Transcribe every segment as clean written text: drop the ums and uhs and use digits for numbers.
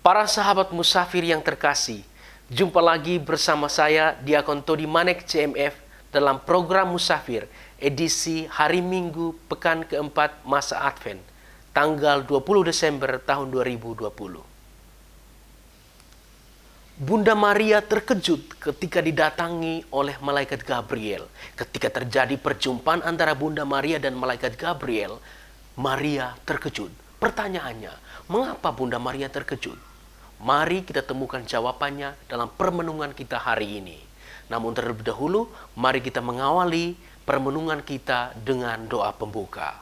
Para sahabat musafir yang terkasih, jumpa lagi bersama saya Diakon Todi Manek CMF dalam program Musafir edisi hari Minggu pekan keempat masa Advent, tanggal 20 Desember tahun 2020. Bunda Maria terkejut ketika didatangi oleh malaikat Gabriel. Ketika terjadi perjumpaan antara Bunda Maria dan malaikat Gabriel, Maria terkejut. Pertanyaannya, mengapa Bunda Maria terkejut? Mari kita temukan jawabannya dalam permenungan kita hari ini. Namun terlebih dahulu, mari kita mengawali permenungan kita dengan doa pembuka.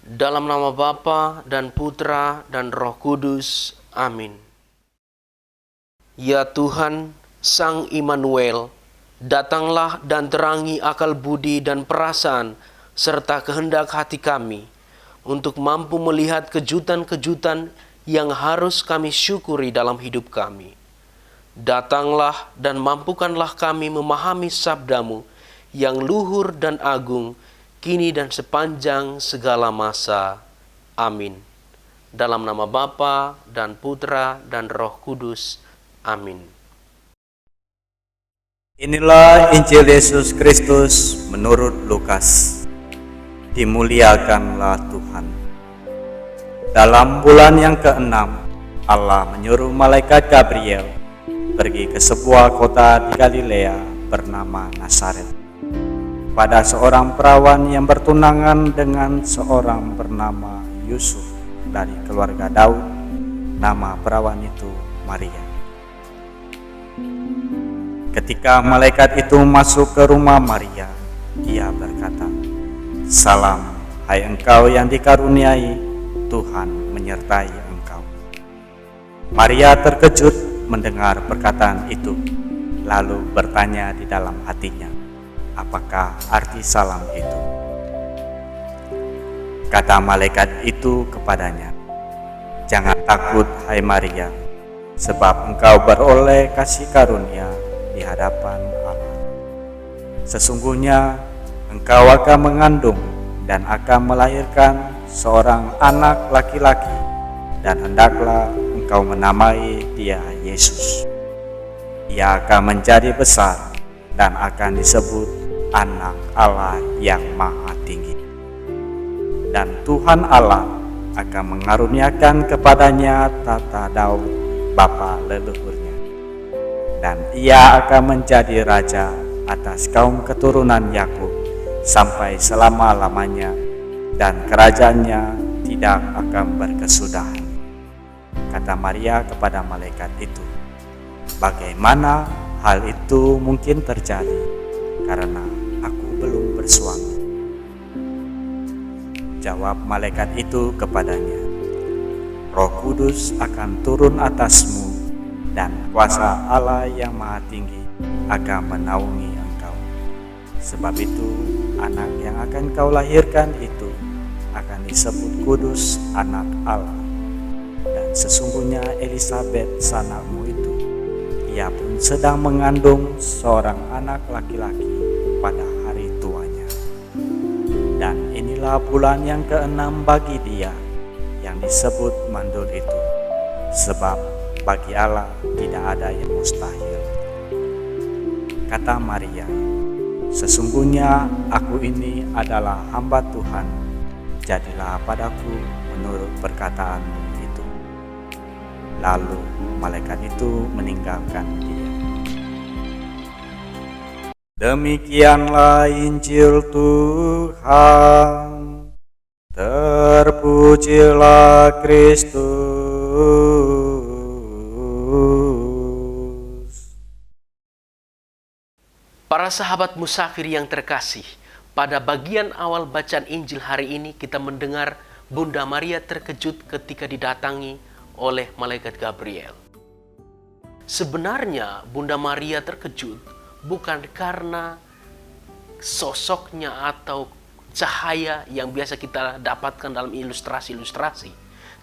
Dalam nama Bapa dan Putra dan Roh Kudus. Amin. Ya Tuhan, Sang Immanuel, datanglah dan terangi akal budi dan perasaan serta kehendak hati kami untuk mampu melihat kejutan-kejutan yang harus kami syukuri dalam hidup kami. Datanglah dan mampukanlah kami memahami sabdamu yang luhur dan agung, kini dan sepanjang segala masa. Amin. Dalam nama Bapa dan Putra dan Roh Kudus. Amin. Inilah Injil Yesus Kristus menurut Lukas. Dimuliakanlah Tuhan. Dalam bulan yang ke-6, Allah menyuruh malaikat Gabriel pergi ke sebuah kota di Galilea bernama Nazaret, pada seorang perawan yang bertunangan dengan seorang bernama Yusuf dari keluarga Daud. Nama perawan itu Maria. Ketika malaikat itu masuk ke rumah Maria, ia berkata, "Salam, hai engkau yang dikaruniai, Tuhan menyertai engkau." Maria terkejut mendengar perkataan itu, lalu bertanya di dalam hatinya, apakah arti salam itu? Kata malaikat itu kepadanya, "Jangan takut, hai Maria, sebab engkau beroleh kasih karunia di hadapan Allah. Sesungguhnya engkau akan mengandung dan akan melahirkan seorang anak laki-laki, dan hendaklah engkau menamai dia Yesus. Ia akan menjadi besar dan akan disebut Anak Allah yang Maha Tinggi. Dan Tuhan Allah akan mengaruniakan kepadanya tahta Daud bapa leluhurnya, dan ia akan menjadi raja atas kaum keturunan Yakub sampai selama-lamanya, dan kerajaannya tidak akan berkesudahan." Kata Maria kepada malaikat itu, "Bagaimana hal itu mungkin terjadi, karena aku belum bersuami?" Jawab malaikat itu kepadanya, "Roh Kudus akan turun atasmu, dan kuasa Allah yang Maha Tinggi akan menaungi engkau. Sebab itu, anak yang akan kau lahirkan itu akan disebut kudus, Anak Allah. Dan sesungguhnya Elisabet sanakmu itu, ia pun sedang mengandung seorang anak laki-laki pada hari tuanya. Dan inilah bulan yang ke-6 bagi dia yang disebut mandul itu, sebab bagi Allah tidak ada yang mustahil." Kata Maria, "Sesungguhnya aku ini adalah hamba Tuhan, jadilah padaku menurut perkataanmu itu." Lalu malaikat itu meninggalkan dia. Demikianlah Injil Tuhan. Terpujilah Kristus. Para sahabat musafir yang terkasih, pada bagian awal bacaan Injil hari ini kita mendengar Bunda Maria terkejut ketika didatangi oleh malaikat Gabriel. Sebenarnya Bunda Maria terkejut bukan karena sosoknya atau cahaya yang biasa kita dapatkan dalam ilustrasi-ilustrasi,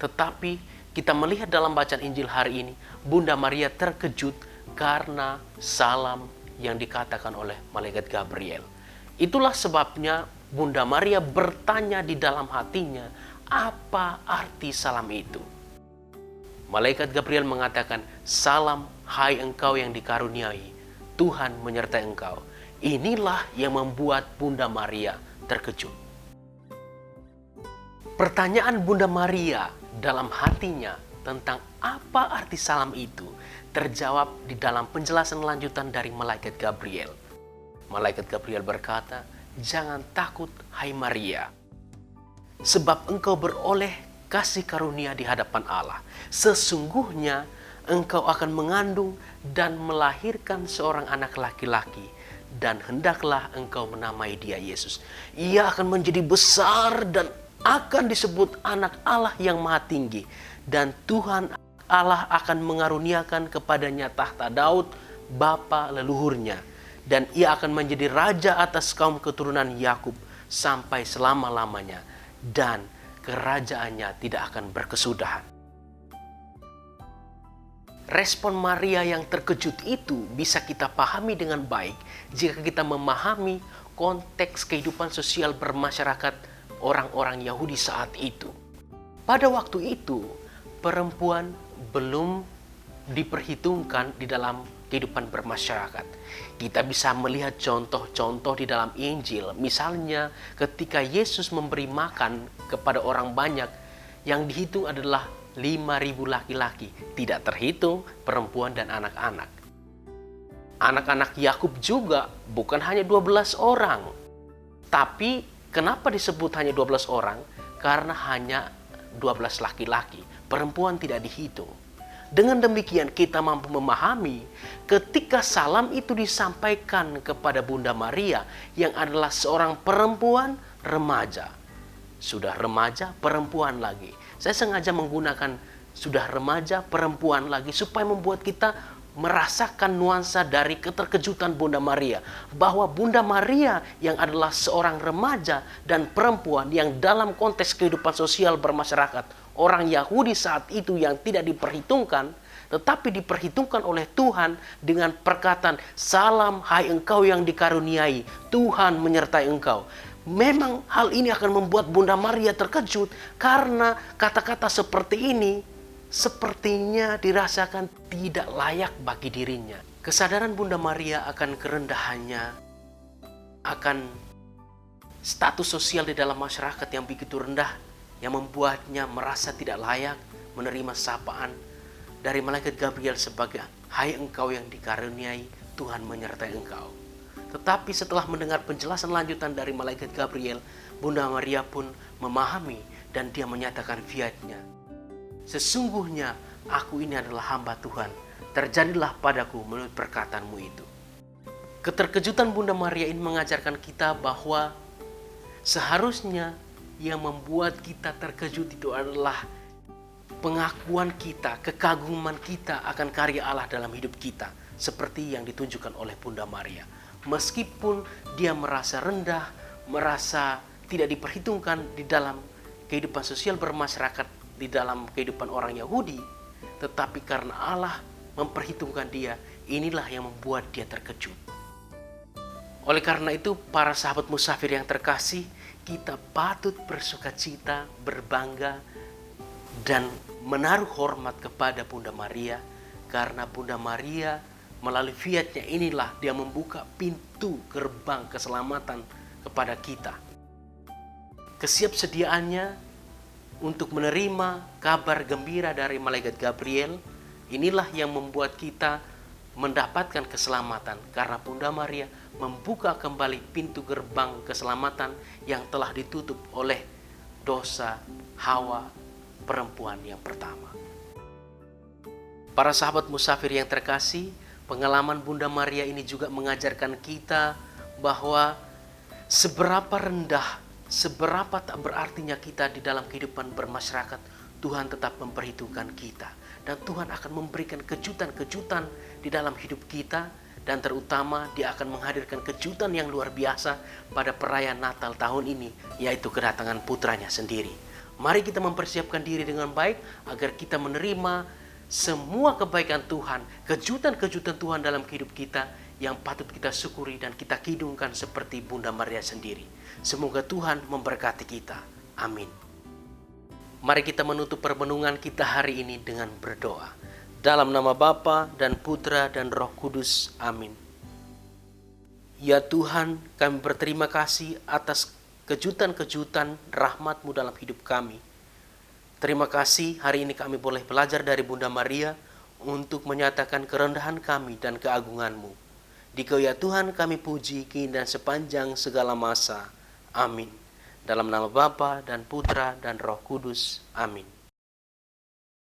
tetapi kita melihat dalam bacaan Injil hari ini, Bunda Maria terkejut karena salam yang dikatakan oleh malaikat Gabriel. Itulah sebabnya Bunda Maria bertanya di dalam hatinya, apa arti salam itu? Malaikat Gabriel mengatakan, "Salam, hai engkau yang dikaruniai, Tuhan menyertai engkau." Inilah yang membuat Bunda Maria terkejut. Pertanyaan Bunda Maria dalam hatinya tentang apa arti salam itu terjawab di dalam penjelasan lanjutan dari Malaikat Gabriel. Malaikat Gabriel berkata, "Jangan takut, hai Maria, sebab engkau beroleh kasih karunia di hadapan Allah. Sesungguhnya engkau akan mengandung dan melahirkan seorang anak laki-laki, dan hendaklah engkau menamai dia Yesus. Ia akan menjadi besar dan akan disebut anak Allah yang maha tinggi, dan Tuhan Allah akan mengaruniakan kepadanya tahta Daud, bapa leluhurnya, dan ia akan menjadi raja atas kaum keturunan Yakub sampai selama-lamanya, dan kerajaannya tidak akan berkesudahan." Respon Maria yang terkejut itu bisa kita pahami dengan baik jika kita memahami konteks kehidupan sosial bermasyarakat orang-orang Yahudi saat itu. Pada waktu itu, perempuan belum diperhitungkan di dalam kehidupan bermasyarakat. Kita bisa melihat contoh-contoh di dalam Injil. Misalnya ketika Yesus memberi makan kepada orang banyak, yang dihitung adalah 5.000 laki-laki. Tidak terhitung perempuan dan anak-anak. Anak-anak Yakub juga bukan hanya 12 orang. Tapi kenapa disebut hanya 12 orang? Karena hanya 12 laki-laki. Perempuan tidak dihitung. Dengan demikian kita mampu memahami ketika salam itu disampaikan kepada Bunda Maria yang adalah seorang perempuan remaja. Sudah remaja, perempuan lagi. Saya sengaja menggunakan sudah remaja, perempuan lagi supaya membuat kita merasakan nuansa dari keterkejutan Bunda Maria. Bahwa Bunda Maria yang adalah seorang remaja dan perempuan yang dalam konteks kehidupan sosial bermasyarakat orang Yahudi saat itu yang tidak diperhitungkan, tetapi diperhitungkan oleh Tuhan dengan perkataan, "Salam, hai engkau yang dikaruniai, Tuhan menyertai engkau." Memang hal ini akan membuat Bunda Maria terkejut karena kata-kata seperti ini sepertinya dirasakan tidak layak bagi dirinya. Kesadaran Bunda Maria akan kerendahannya, akan status sosial di dalam masyarakat yang begitu rendah, yang membuatnya merasa tidak layak menerima sapaan dari Malaikat Gabriel sebagai, "Hai engkau yang dikaruniai, Tuhan menyertai engkau." Tetapi setelah mendengar penjelasan lanjutan dari Malaikat Gabriel, Bunda Maria pun memahami dan dia menyatakan fiat-Nya, "Sesungguhnya aku ini adalah hamba Tuhan, terjadilah padaku menurut perkataanmu itu." Keterkejutan Bunda Maria ini mengajarkan kita bahwa seharusnya yang membuat kita terkejut itu adalah pengakuan kita, kekaguman kita akan karya Allah dalam hidup kita, seperti yang ditunjukkan oleh Bunda Maria. Meskipun dia merasa rendah, merasa tidak diperhitungkan di dalam kehidupan sosial bermasyarakat, di dalam kehidupan orang Yahudi, tetapi karena Allah memperhitungkan dia, inilah yang membuat dia terkejut. Oleh karena itu, para sahabat musafir yang terkasih, kita patut bersukacita, berbangga, dan menaruh hormat kepada Bunda Maria, karena Bunda Maria melalui fiat-Nya inilah dia membuka pintu gerbang keselamatan kepada kita. Kesiapsediaannya untuk menerima kabar gembira dari Malaikat Gabriel, inilah yang membuat kita mendapatkan keselamatan, karena Bunda Maria membuka kembali pintu gerbang keselamatan yang telah ditutup oleh dosa Hawa, perempuan yang pertama. Para sahabat musafir yang terkasih, pengalaman Bunda Maria ini juga mengajarkan kita bahwa seberapa rendah, seberapa tak berartinya kita di dalam kehidupan bermasyarakat, Tuhan tetap memperhitungkan kita. Dan Tuhan akan memberikan kejutan-kejutan di dalam hidup kita. Dan terutama dia akan menghadirkan kejutan yang luar biasa pada perayaan Natal tahun ini, yaitu kedatangan putranya sendiri. Mari kita mempersiapkan diri dengan baik agar kita menerima semua kebaikan Tuhan, kejutan-kejutan Tuhan dalam hidup kita yang patut kita syukuri dan kita kidungkan seperti Bunda Maria sendiri. Semoga Tuhan memberkati kita. Amin. Mari kita menutup permenungan kita hari ini dengan berdoa. Dalam nama Bapa dan Putra dan Roh Kudus. Amin. Ya Tuhan, kami berterima kasih atas kejutan-kejutan rahmat-Mu dalam hidup kami. Terima kasih hari ini kami boleh belajar dari Bunda Maria untuk menyatakan kerendahan kami dan keagungan-Mu. Dikau ya Tuhan kami puji kini dan sepanjang segala masa. Amin. Dalam nama Bapa dan Putra dan Roh Kudus. Amin.